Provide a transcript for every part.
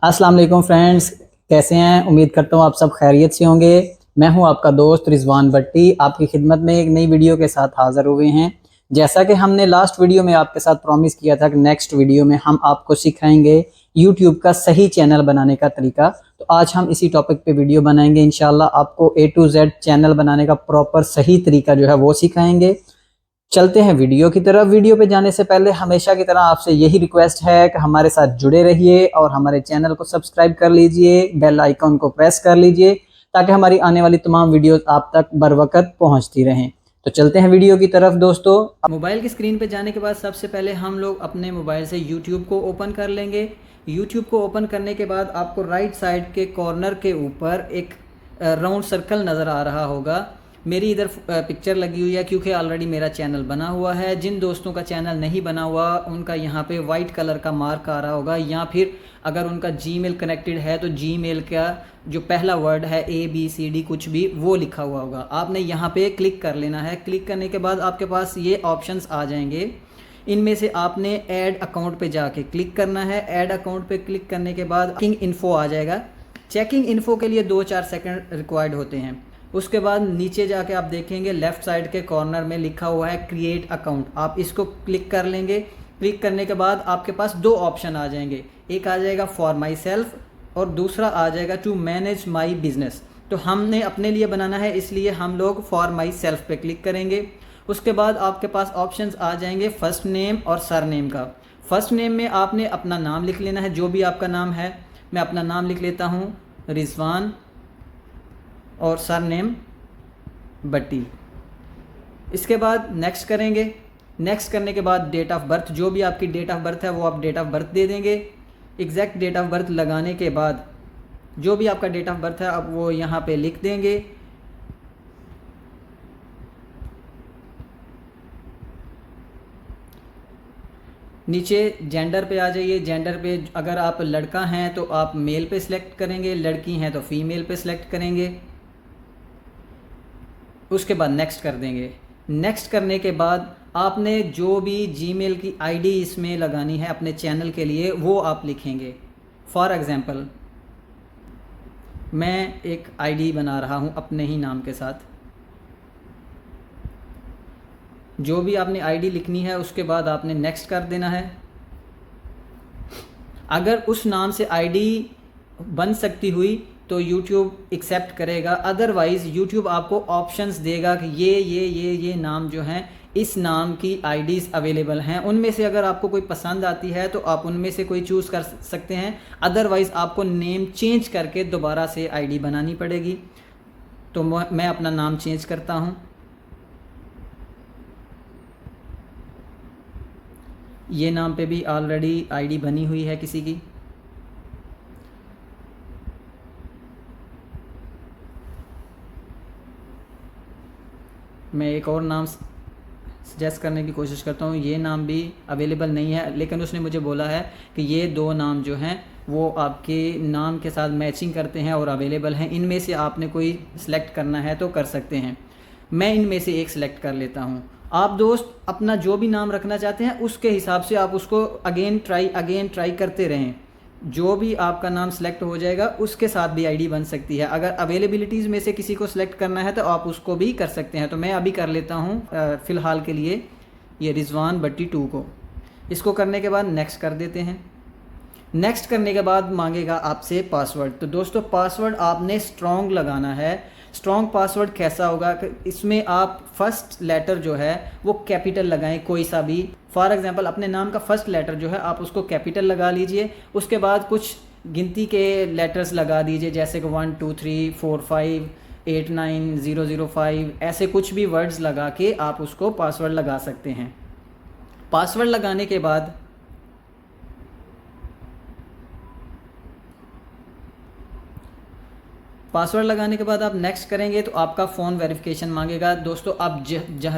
अस्सलाम वालेकुम फ्रेंड्स, कैसे हैं? उम्मीद करता हूँ आप सब खैरियत से होंगे। मैं हूँ आपका दोस्त रिजवान भट्टी, आपकी खिदमत में एक नई वीडियो के साथ हाज़िर हुए हैं। जैसा कि हमने लास्ट वीडियो में आपके साथ प्रॉमिस किया था कि नेक्स्ट वीडियो में हम आपको सिखाएंगे यूट्यूब का सही चैनल बनाने का तरीका, तो आज हम इसी टॉपिक पे वीडियो बनाएंगे। इंशाल्लाह आपको A to Z चैनल बनाने का प्रॉपर सही तरीका जो है वो सिखाएंगे। चलते हैं वीडियो की तरफ। वीडियो पे जाने से पहले हमेशा की तरह आपसे यही रिक्वेस्ट है कि हमारे साथ जुड़े रहिए और हमारे चैनल को सब्सक्राइब कर लीजिए, बेल आइकन को प्रेस कर लीजिए ताकि हमारी आने वाली तमाम वीडियोस आप तक बर वक्त पहुंचती रहें। तो चलते हैं वीडियो की तरफ दोस्तों। मोबाइल की स्क्रीन पे जाने के बाद सबसे पहले हम लोग अपने मोबाइल से यूट्यूब को ओपन कर लेंगे। यूट्यूब को ओपन करने के बाद आपको राइट साइड के कॉर्नर के ऊपर एक राउंड सर्कल नज़र आ रहा होगा। मेरी इधर पिक्चर लगी हुई है क्योंकि ऑलरेडी मेरा चैनल बना हुआ है। जिन दोस्तों का चैनल नहीं बना हुआ उनका यहाँ पे वाइट कलर का मार्क आ रहा होगा, या फिर अगर उनका जीमेल कनेक्टेड है तो जीमेल का जो पहला वर्ड है ABCD कुछ भी वो लिखा हुआ होगा। आपने यहाँ पे क्लिक कर लेना है। क्लिक करने के बाद आपके पास ये ऑप्शंस आ जाएंगे। इनमें से आपने ऐड अकाउंट पे जाके क्लिक करना है। ऐड अकाउंट पे क्लिक करने के बाद चेकिंग इन्फो आ जाएगा। चेकिंग इन्फो के लिए 2-4 सेकंड रिक्वायर्ड होते हैं। उसके बाद नीचे जाके आप देखेंगे लेफ़्ट साइड के कॉर्नर में लिखा हुआ है क्रिएट अकाउंट, आप इसको क्लिक कर लेंगे। क्लिक करने के बाद आपके पास 2 ऑप्शन आ जाएंगे, एक आ जाएगा फॉर माई सेल्फ और दूसरा आ जाएगा टू मैनेज माई बिजनेस। तो हमने अपने लिए बनाना है इसलिए हम लोग फॉर माई सेल्फ पे क्लिक करेंगे। उसके बाद आपके पास ऑप्शंस आ जाएंगे फर्स्ट नेम और सर नेम का। फर्स्ट नेम में आपने अपना नाम लिख लेना है, जो भी आपका नाम है। मैं अपना नाम लिख लेता हूँ रिजवान और सर नेम भट्टी। इसके बाद नेक्स्ट करेंगे। नेक्स्ट करने के बाद डेट ऑफ बर्थ, जो भी आपकी डेट ऑफ बर्थ है वो आप डेट ऑफ बर्थ दे देंगे। एग्जैक्ट डेट ऑफ बर्थ लगाने के बाद जो भी आपका डेट ऑफ बर्थ है आप वो यहाँ पे लिख देंगे। नीचे जेंडर पे आ जाइए। जेंडर पे अगर आप लड़का हैं तो आप मेल पे सिलेक्ट करेंगे, लड़की हैं तो फीमेल पे सिलेक्ट करेंगे। उसके बाद नेक्स्ट कर देंगे। नेक्स्ट करने के बाद आपने जो भी जीमेल की आईडी इसमें लगानी है अपने चैनल के लिए वो आप लिखेंगे। फॉर एग्ज़ाम्पल मैं एक आईडी बना रहा हूँ अपने ही नाम के साथ। जो भी आपने आईडी लिखनी है उसके बाद आपने नेक्स्ट कर देना है। अगर उस नाम से आईडी बन सकती हुई तो YouTube एक्सेप्ट करेगा, अदरवाइज़ YouTube आपको ऑप्शंस देगा कि ये नाम जो हैं इस नाम की आईडीज़ अवेलेबल हैं। उनमें से अगर आपको कोई पसंद आती है तो आप उनमें से कोई चूज़ कर सकते हैं, अदरवाइज़ आपको नेम चेंज करके दोबारा से आईडी बनानी पड़ेगी। तो मैं अपना नाम चेंज करता हूँ। ये नाम पे भी ऑलरेडी आईडी बनी हुई है किसी की। मैं एक और नाम सजेस्ट करने की कोशिश करता हूँ। ये नाम भी अवेलेबल नहीं है, लेकिन उसने मुझे बोला है कि ये 2 नाम जो हैं वो आपके नाम के साथ मैचिंग करते हैं और अवेलेबल हैं। इनमें से आपने कोई सिलेक्ट करना है तो कर सकते हैं। मैं इनमें से एक सिलेक्ट कर लेता हूँ। आप दोस्त अपना जो भी नाम रखना चाहते हैं उसके हिसाब से आप उसको अगेन ट्राई करते रहें। जो भी आपका नाम सेलेक्ट हो जाएगा उसके साथ भी आईडी बन सकती है। अगर अवेलेबिलिटीज़ में से किसी को सिलेक्ट करना है तो आप उसको भी कर सकते हैं। तो मैं अभी कर लेता हूँ फ़िलहाल के लिए ये रिजवान भट्टी 2 को। इसको करने के बाद नेक्स्ट कर देते हैं। नेक्स्ट करने के बाद मांगेगा आपसे पासवर्ड। तो दोस्तों पासवर्ड आपने स्ट्रॉन्ग लगाना है। स्ट्रॉन्ग पासवर्ड कैसा होगा कि इसमें आप फर्स्ट लेटर जो है वो कैपिटल लगाएं, कोई सा भी। फॉर एग्जांपल अपने नाम का फर्स्ट लेटर जो है आप उसको कैपिटल लगा लीजिए। उसके बाद कुछ गिनती के लेटर्स लगा दीजिए, जैसे कि 1 2 3 4 5 8 9 0 0 5, ऐसे कुछ भी वर्ड्स लगा के आप उसको पासवर्ड लगा सकते हैं। पासवर्ड लगाने के बाद आप नेक्स्ट करेंगे तो आपका फ़ोन वेरिफिकेशन मांगेगा। दोस्तों आप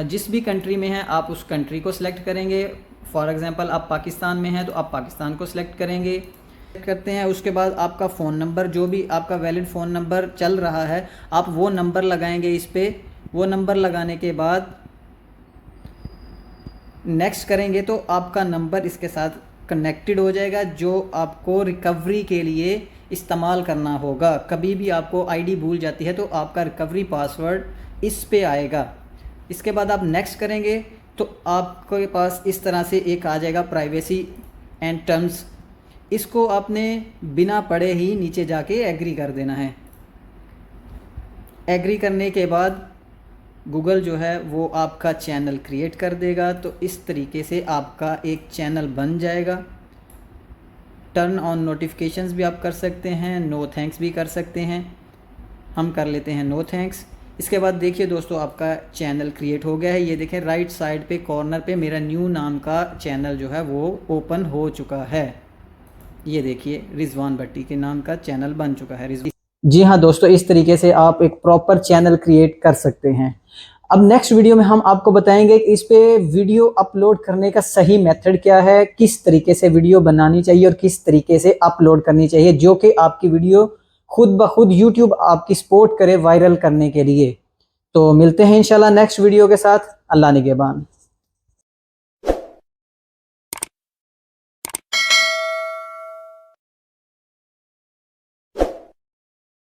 जिस भी कंट्री में हैं आप उस कंट्री को सिलेक्ट करेंगे। फॉर एग्जांपल आप पाकिस्तान में हैं तो आप पाकिस्तान को सिलेक्ट करेंगे। करते हैं उसके बाद आपका फ़ोन नंबर, जो भी आपका वैलिड फ़ोन नंबर चल रहा है आप वो नंबर लगाएंगे इस पर। वो नंबर लगाने के बाद नेक्स्ट करेंगे तो आपका नंबर इसके साथ कनेक्टेड हो जाएगा, जो आपको रिकवरी के लिए इस्तेमाल करना होगा। कभी भी आपको आईडी भूल जाती है तो आपका रिकवरी पासवर्ड इस पे आएगा। इसके बाद आप नेक्स्ट करेंगे तो आपके पास इस तरह से एक आ जाएगा प्राइवेसी एंड टर्म्स। इसको आपने बिना पढ़े ही नीचे जाके एग्री कर देना है। एग्री करने के बाद गूगल जो है वो आपका चैनल क्रिएट कर देगा। तो इस तरीके से आपका एक चैनल बन जाएगा। टर्न ऑन नोटिफिकेशंस भी आप कर सकते हैं, नो थैंक्स भी कर सकते हैं। हम कर लेते हैं नो थैंक्स। इसके बाद देखिए दोस्तों, आपका चैनल क्रिएट हो गया है। ये देखें राइट साइड पे कॉर्नर पे मेरा न्यू नाम का चैनल जो है वो ओपन हो चुका है। ये देखिए रिजवान भट्टी के नाम का चैनल बन चुका है। जी हाँ दोस्तों, इस तरीके से आप एक प्रॉपर चैनल क्रिएट कर सकते हैं। अब नेक्स्ट वीडियो में हम आपको बताएंगे कि इस पे वीडियो अपलोड करने का सही मेथड क्या है, किस तरीके से वीडियो बनानी चाहिए और किस तरीके से अपलोड करनी चाहिए, जो कि आपकी वीडियो खुद ब खुद यूट्यूब आपकी सपोर्ट करे वायरल करने के लिए। तो मिलते हैं इंशाल्लाह नेक्स्ट वीडियो के साथ। अल्लाह निगहबान।